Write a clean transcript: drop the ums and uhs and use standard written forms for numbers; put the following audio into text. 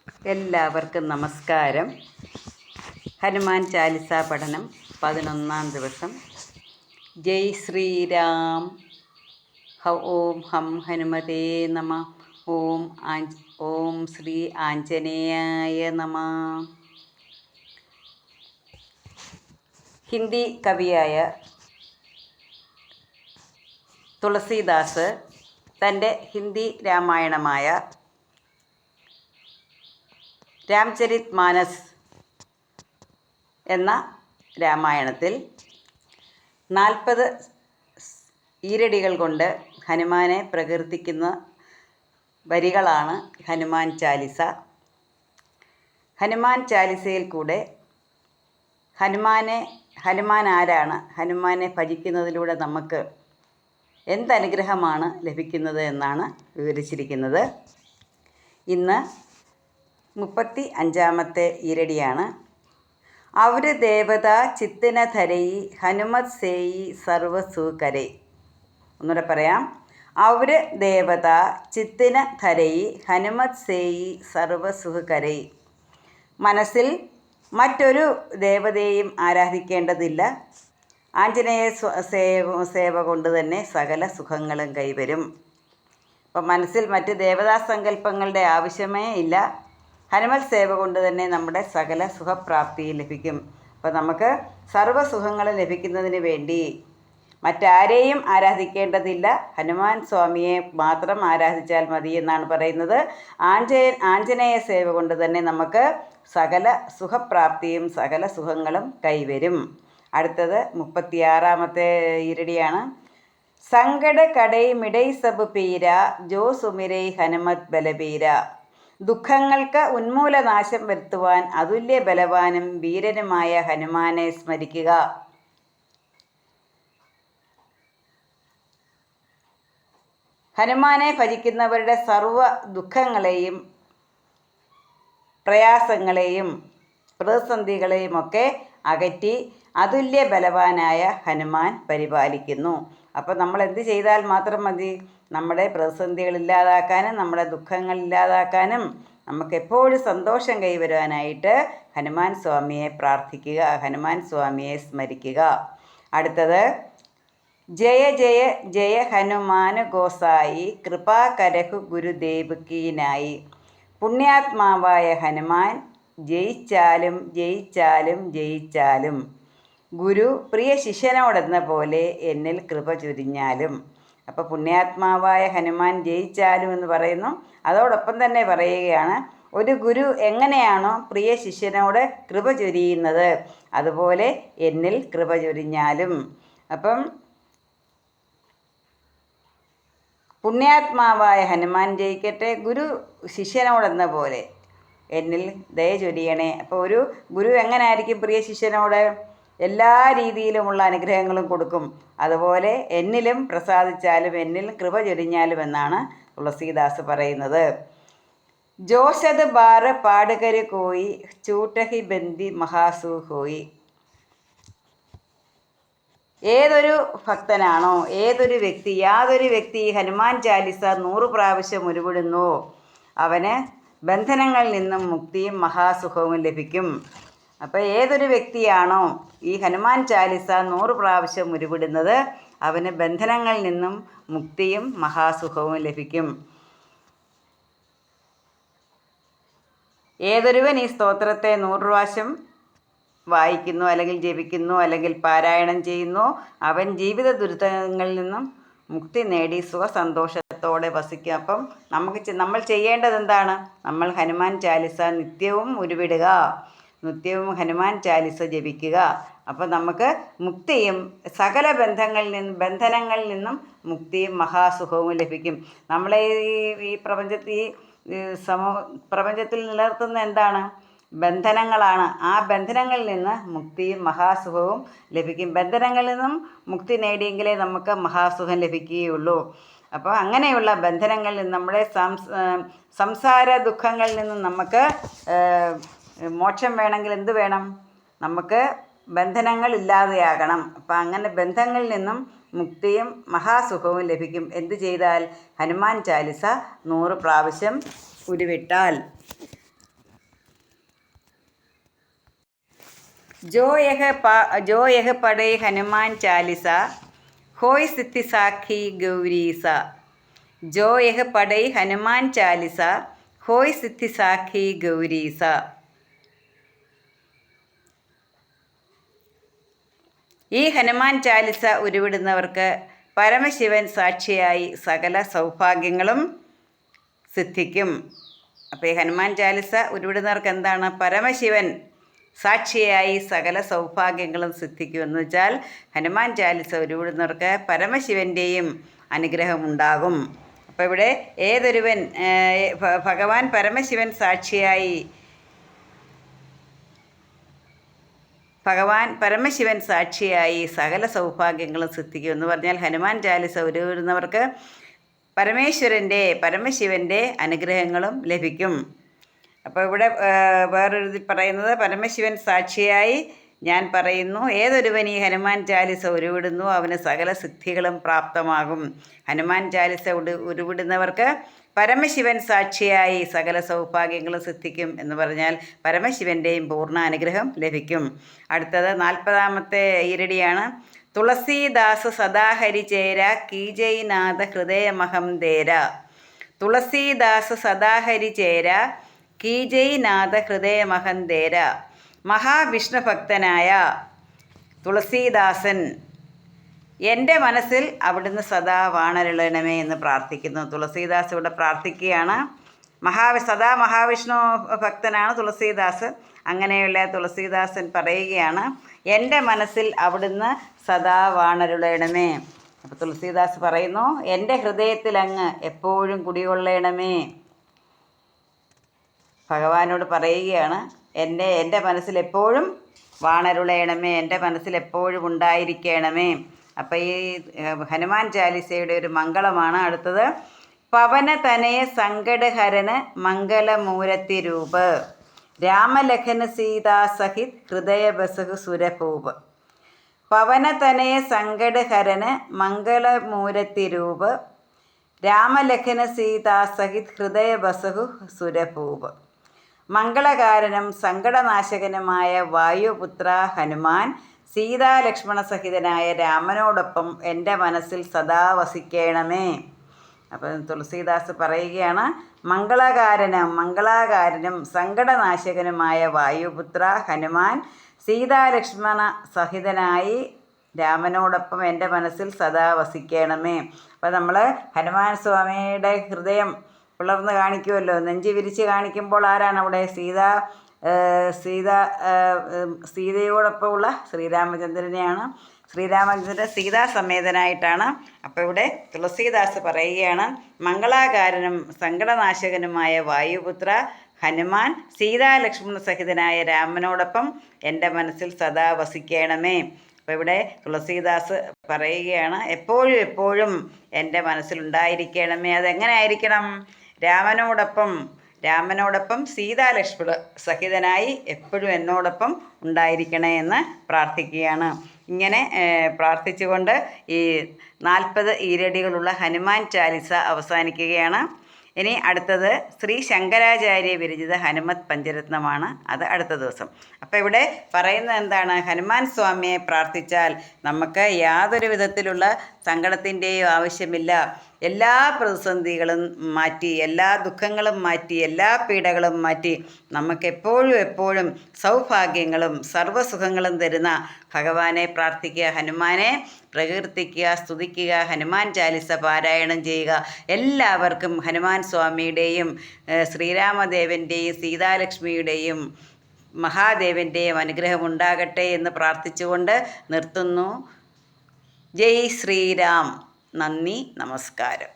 എല്ലാവർക്കും നമസ്കാരം. ഹനുമാൻ ചാലിസ പഠനം 11-ാം ദിവസം. ജയ് ശ്രീരാം. ഓം ഹം ഹനുമതേ നമ. ഓം ശ്രീ ആഞ്ജനേയായ നമ. ഹിന്ദി കവിയായ തുളസീദാസ് തൻ്റെ ഹിന്ദി രാമായണമായ രാംചരിത് മാനസ് എന്ന രാമായണത്തിൽ 40 ഈരടികൾ കൊണ്ട് ഹനുമാനെ പ്രകീർത്തിക്കുന്ന വരികളാണ് ഹനുമാൻ ചാലിസ. ഹനുമാൻ ചാലിസയിൽ കൂടെ ഹനുമാൻ ആരാണ്, ഹനുമാനെ ഭജിക്കുന്നതിലൂടെ നമുക്ക് എന്തനുഗ്രഹമാണ് ലഭിക്കുന്നത് എന്നാണ് വിവരിച്ചിരിക്കുന്നത്. ഇന്ന് 35-ാമത്തെ ഈരടിയാണ്. അവര് ദേവത ചിത്തിന ധരയി ഹനുമത് സേയി സർവസുകരൈ. ഒന്നുകൂടെ പറയാം. അവര് ദേവത ചിത്തിന ധരയി ഹനുമത് സേയി സർവസുകരൈ. മനസ്സിൽ മറ്റൊരു ദേവതയെയും ആരാധിക്കേണ്ടതില്ല. ആഞ്ജനേയ സേവ കൊണ്ട് തന്നെ സകല സുഖങ്ങളും കൈവരും. അപ്പം മനസ്സിൽ മറ്റ് ദേവതാ സങ്കല്പങ്ങളുടെ ആവശ്യമേ ഇല്ല. ഹനുമൽ സേവ കൊണ്ട് തന്നെ നമ്മുടെ സകല സുഖപ്രാപ്തി ലഭിക്കും. അപ്പം നമുക്ക് സർവ്വസുഖങ്ങളും ലഭിക്കുന്നതിന് വേണ്ടി മറ്റാരെയും ആരാധിക്കേണ്ടതില്ല. ഹനുമാൻ സ്വാമിയെ മാത്രം ആരാധിച്ചാൽ മതി എന്നാണ് പറയുന്നത്. ആഞ്ജനേയ സേവ കൊണ്ട് തന്നെ നമുക്ക് സകല സുഖപ്രാപ്തിയും സകല സുഖങ്ങളും കൈവരും. അടുത്തത് 36-ാമത്തെ ഈരടിയാണ്. സങ്കട കടൈ മിടൈ സബ് പീര ജോ സുമിരൈ ഹനുമത് ബലപീര. ദുഃഖങ്ങൾക്ക് ഉന്മൂലനാശം വരുത്തുവാൻ അതുല്യ ബലവാനും വീരനുമായ ഹനുമാനെ സ്മരിക്കുക. ഹനുമാനെ ഭജിക്കുന്നവരുടെ സർവ്വ ദുഃഖങ്ങളെയും പ്രയാസങ്ങളെയും പ്രതിസന്ധികളെയും ഒക്കെ അകറ്റി അതുല്യ ബലവാനായ ഹനുമാൻ പരിപാലിക്കുന്നു. അപ്പോൾ നമ്മൾ എന്ത് ചെയ്താൽ മാത്രം മതി? നമ്മുടെ പ്രതിസന്ധികൾ ഇല്ലാതാക്കാനും നമ്മുടെ ദുഃഖങ്ങൾ ഇല്ലാതാക്കാനും നമുക്ക് എപ്പോഴും സന്തോഷം കൈവരുവാനായിട്ട് ഹനുമാൻ സ്വാമിയെ പ്രാർത്ഥിക്കുക, ഹനുമാൻ സ്വാമിയെ സ്മരിക്കുക. അടുത്തത് ജയ ജയ ജയ ഹനുമാൻ ഗോസായി കൃപാകരഹു ഗുരുദേവ് കീനായി. പുണ്യാത്മാവായ ഹനുമാൻ ജയിച്ചാലും ജയിച്ചാലും ജയിച്ചാലും ഗുരു പ്രിയ ശിഷ്യനോടെന്ന പോലെ എന്നിൽ കൃപ ചൊരിഞ്ഞാലും. അപ്പോൾ പുണ്യാത്മാവായ ഹനുമാൻ ജയിച്ചാലും എന്ന് പറയുന്നു. അതോടൊപ്പം തന്നെ പറയുകയാണ്, ഒരു ഗുരു എങ്ങനെയാണോ പ്രിയ ശിഷ്യനോട് കൃപ ചൊരിയുന്നത് അതുപോലെ എന്നിൽ കൃപ ചൊരിഞ്ഞാലും. അപ്പം പുണ്യാത്മാവായ ഹനുമാൻ ജയിക്കട്ടെ, ഗുരു ശിഷ്യനോടെന്ന പോലെ എന്നിൽ ദയ ചൊരിയണേ. അപ്പോൾ ഒരു ഗുരു എങ്ങനെ ആയിരിക്കും പ്രിയ ശിഷ്യനോട്? എല്ലാ രീതിയിലുമുള്ള അനുഗ്രഹങ്ങളും കൊടുക്കും. അതുപോലെ എന്നിലും പ്രസാദിച്ചാലും എന്നിൽ കൃപ ചൊരിഞ്ഞാലും എന്നാണ് തുളസീദാസ് പറയുന്നത്. ജോഷത് ബാർ പാടുകര് കോയി ചൂട്ടഹി ബന്ദി മഹാസു ഹോയി. ഏതൊരു ഭക്തനാണോ, യാതൊരു വ്യക്തി ഹനുമാൻ ചാലിസ 100 പ്രാവശ്യം ഉരുവിടുന്നുവോ അവന് ബന്ധനങ്ങളിൽ നിന്നും മുക്തിയും മഹാസുഖവും ലഭിക്കും. അപ്പോൾ ഏതൊരു വ്യക്തിയാണോ ഈ ഹനുമാൻ ചാലിസ 100 പ്രാവശ്യം ഉരുവിടുന്നത് അവന് ബന്ധനങ്ങളിൽ നിന്നും മുക്തിയും മഹാസുഖവും ലഭിക്കും. ഏതൊരുവൻ ഈ സ്തോത്രത്തെ 100 പ്രാവശ്യം വായിക്കുന്നു അല്ലെങ്കിൽ ജപിക്കുന്നു അല്ലെങ്കിൽ പാരായണം ചെയ്യുന്നു അവൻ ജീവിത ദുരിതങ്ങളിൽ നിന്നും മുക്തി നേടി സുഖസന്തോഷത്തോടെ വസിക്കും. അപ്പം നമ്മൾ ചെയ്യേണ്ടത് എന്താണ്? നമ്മൾ ഹനുമാൻ ചാലിസ നിത്യവും ഉരുവിടുക, നിത്യവും ഹനുമാൻ ചാലിസ ജപിക്കുക. അപ്പം നമുക്ക് മുക്തിയും സകല ബന്ധനങ്ങളിൽ നിന്നും മുക്തിയും മഹാസുഖവും ലഭിക്കും. നമ്മളെ ഈ പ്രപഞ്ചത്തിൽ നിലനിർത്തുന്ന എന്താണ്? ബന്ധനങ്ങളാണ്. ആ ബന്ധനങ്ങളിൽ നിന്ന് മുക്തിയും മഹാസുഖവും ലഭിക്കും. ബന്ധനങ്ങളിൽ നിന്നും മുക്തി നേടിയെങ്കിലേ നമുക്ക് മഹാസുഖം ലഭിക്കുകയുള്ളൂ. അപ്പോൾ അങ്ങനെയുള്ള ബന്ധനങ്ങളിൽ നിന്ന് നമ്മുടെ സംസാര ദുഃഖങ്ങളിൽ നിന്നും നമുക്ക് മോക്ഷം വേണമെങ്കിൽ എന്ത് വേണം? നമുക്ക് ബന്ധനങ്ങൾ ഇല്ലാതെയാകണം. അപ്പം അങ്ങനെ ബന്ധങ്ങളിൽ നിന്നും മുക്തിയും മഹാസുഖവും ലഭിക്കും. എന്തു ചെയ്താൽ? ഹനുമാൻ ചാലിസ 100 പ്രാവശ്യം ഉരുവിട്ടാൽ. जो यह पढ़े हनुमान चालीसा होय सिद्धि साखी गौरीसा। जो यह पढ़े हनुमान चालीसा होय सिद्धि साखी गौरीसा. ഈ ഹനുമാൻ ചാലിസ ഉരുവിടുന്നവർക്ക് പരമശിവൻ സാക്ഷിയായി സകല സൗഭാഗ്യങ്ങളും സിദ്ധിക്കും. അപ്പോൾ ഈ ഹനുമാൻ ചാലിസ ഉരുവിടുന്നവർക്ക് എന്താണ്? പരമശിവൻ സാക്ഷിയായി സകല സൗഭാഗ്യങ്ങളും സിദ്ധിക്കുമെന്ന് വെച്ചാൽ ഹനുമാൻ ചാലിസ ഉരുവിടുന്നവർക്ക് പരമശിവൻ്റെയും അനുഗ്രഹം ഉണ്ടാകും. അപ്പോൾ ഇവിടെ ഏതൊരുവൻ ഭഗവാൻ പരമശിവൻ സാക്ഷിയായി സകല സൗഭാഗ്യങ്ങളും സിദ്ധിക്കും എന്ന് പറഞ്ഞാൽ ഹനുമാൻ ചാലിസ ഉരുവിടുന്നവർക്ക് പരമശിവൻ്റെ അനുഗ്രഹങ്ങളും ലഭിക്കും. അപ്പോൾ ഇവിടെ വേറൊരു പറയുന്നത് പരമശിവൻ സാക്ഷിയായി ഞാൻ പറയുന്നു, ഏതൊരുവൻ ഈ ഹനുമാൻ ചാലിസ ഉരുവിടുന്നു അവന് സകല സിദ്ധികളും പ്രാപ്തമാകും. ഹനുമാൻ ചാലിസ ഉരുവിടുന്നവർക്ക് പരമശിവൻ സാക്ഷിയായി സകല സൗഭാഗ്യങ്ങളും സിദ്ധിക്കും എന്ന് പറഞ്ഞാൽ പരമശിവൻ്റെയും പൂർണ്ണ അനുഗ്രഹം ലഭിക്കും. അടുത്തത് 40ാമത്തെ ഈരടിയാണ്. തുളസീദാസ സദാഹരി ചേര കീജൈനാഥ ഹൃദയമഹം ദേര. തുളസീദാസ സദാഹരി ചേര കീജൈനാഥ ഹൃദയമഹം ദേര. മഹാവിഷ്ണു ഭക്തനായ തുളസീദാസൻ എൻ്റെ മനസ്സിൽ അവിടുന്ന് സദാ വാണരുളണമേ എന്ന് പ്രാർത്ഥിക്കുന്നു. തുളസീദാസ് ഇവിടെ പ്രാർത്ഥിക്കുകയാണ്. സദാ മഹാവിഷ്ണു ഭക്തനാണ് തുളസീദാസ്. അങ്ങനെയുള്ള തുളസീദാസൻ പറയുകയാണ്, എൻ്റെ മനസ്സിൽ അവിടുന്ന് സദാ വാണരുളണമേ. അപ്പോൾ തുളസീദാസ് പറയുന്നു, എൻ്റെ ഹൃദയത്തിൽ അങ്ങ് എപ്പോഴും കുടികൊള്ളണമേ. ഭഗവാനോട് പറയുകയാണ്, എൻ്റെ മനസ്സിൽ എപ്പോഴും വാണരുളയണമേ, എൻ്റെ മനസ്സിൽ എപ്പോഴും ഉണ്ടായിരിക്കണമേ. അപ്പോൾ ഈ ഹനുമാൻ ചാലിസയുടെ ഒരു മംഗളമാണ് അടുത്തത്. പവന തനയ സങ്കടഹരന് മംഗളമൂരത്തി രൂപ് രാമലഖന സീതാ സഹിത് ഹൃദയബസഹു സുരഭൂപ്. പവന തനയ സങ്കടഹരന് മംഗളമൂരത്തി രൂപ് രാമലഖന സീതാ സഹിത് ഹൃദയബസഹു സുരഭൂപ്. മംഗളകാരനും സങ്കടനാശകനുമായ വായുപുത്ര ഹനുമാൻ സീതാലക്ഷ്മണ സഹിതനായ രാമനോടൊപ്പം എൻ്റെ മനസ്സിൽ സദാ വസിക്കണമേ. അപ്പം തുളസീദാസ് പറയുകയാണ്, മംഗളാകാരനും സങ്കടനാശകനുമായ വായുപുത്ര ഹനുമാൻ സീതാലക്ഷ്മണ സഹിതനായി രാമനോടൊപ്പം എൻ്റെ മനസ്സിൽ സദാ വസിക്കണമേ. അപ്പം നമ്മൾ ഹനുമാൻ സ്വാമിയുടെ ഹൃദയം പിളർന്ന് കാണിക്കുമല്ലോ, നെഞ്ചി വിരിച്ച് കാണിക്കുമ്പോൾ ആരാണ് അവിടെ? സീതയോടൊപ്പമുള്ള ശ്രീരാമചന്ദ്രനെയാണ്. ശ്രീരാമചന്ദ്രൻ സീതാസമേതനായിട്ടാണ്. അപ്പോൾ ഇവിടെ തുളസീദാസ് പറയുകയാണ്, മംഗളാകാരനും സങ്കടനാശകനുമായ വായുപുത്ര ഹനുമാൻ സീതാലക്ഷ്മണ സഹിതനായ രാമനോടൊപ്പം എൻ്റെ മനസ്സിൽ സദാ വസിക്കണമേ. അപ്പോൾ ഇവിടെ തുളസീദാസ് പറയുകയാണ്, എപ്പോഴും എൻ്റെ മനസ്സിലുണ്ടായിരിക്കണമേ. അതെങ്ങനെ ആയിരിക്കണം? രാമനോടൊപ്പം സീതാലക്ഷ്മണ സഹിതനായി എപ്പോഴും എന്നോടൊപ്പം ഉണ്ടായിരിക്കണേ എന്ന് പ്രാർത്ഥിക്കുകയാണ്. ഇങ്ങനെ പ്രാർത്ഥിച്ചുകൊണ്ട് ഈ 40 ഈരടികളുള്ള ഹനുമാൻ ചാലിസ അവസാനിക്കുകയാണ്. ഇനി അടുത്തത് ശ്രീ ശങ്കരാചാര്യ വിരചിത ഹനുമത് പഞ്ചരത്നമാണ്. അത് അടുത്ത ദിവസം. അപ്പോൾ ഇവിടെ പറയുന്നത് എന്താണ്? ഹനുമാൻ സ്വാമിയെ പ്രാർത്ഥിച്ചാൽ നമുക്ക് യാതൊരു വിധത്തിലുള്ള സങ്കടത്തിൻ്റെയും ആവശ്യമില്ല. എല്ലാ പ്രതിസന്ധികളും മാറ്റി, എല്ലാ ദുഃഖങ്ങളും മാറ്റി, എല്ലാ പീഡകളും മാറ്റി നമുക്ക് എപ്പോഴും സൗഭാഗ്യങ്ങളും സർവ്വസുഖങ്ങളും തരുന്ന ഭഗവാനെ പ്രാർത്ഥിക്കുക, ഹനുമാനെ പ്രകീർത്തിക്കുക, സ്തുതിക്കുക, ഹനുമാൻ ചാലിസ പാരായണം ചെയ്യുക. എല്ലാവർക്കും ഹനുമാൻ സ്വാമിയുടെയും ശ്രീരാമദേവൻ്റെയും സീതാലക്ഷ്മിയുടെയും മഹാദേവൻ്റെയും അനുഗ്രഹം ഉണ്ടാകട്ടെ എന്ന് പ്രാർത്ഥിച്ചുകൊണ്ട് നിർത്തുന്നു. ജയ് ശ്രീരാം. നന്ദി, നമസ്കാരം.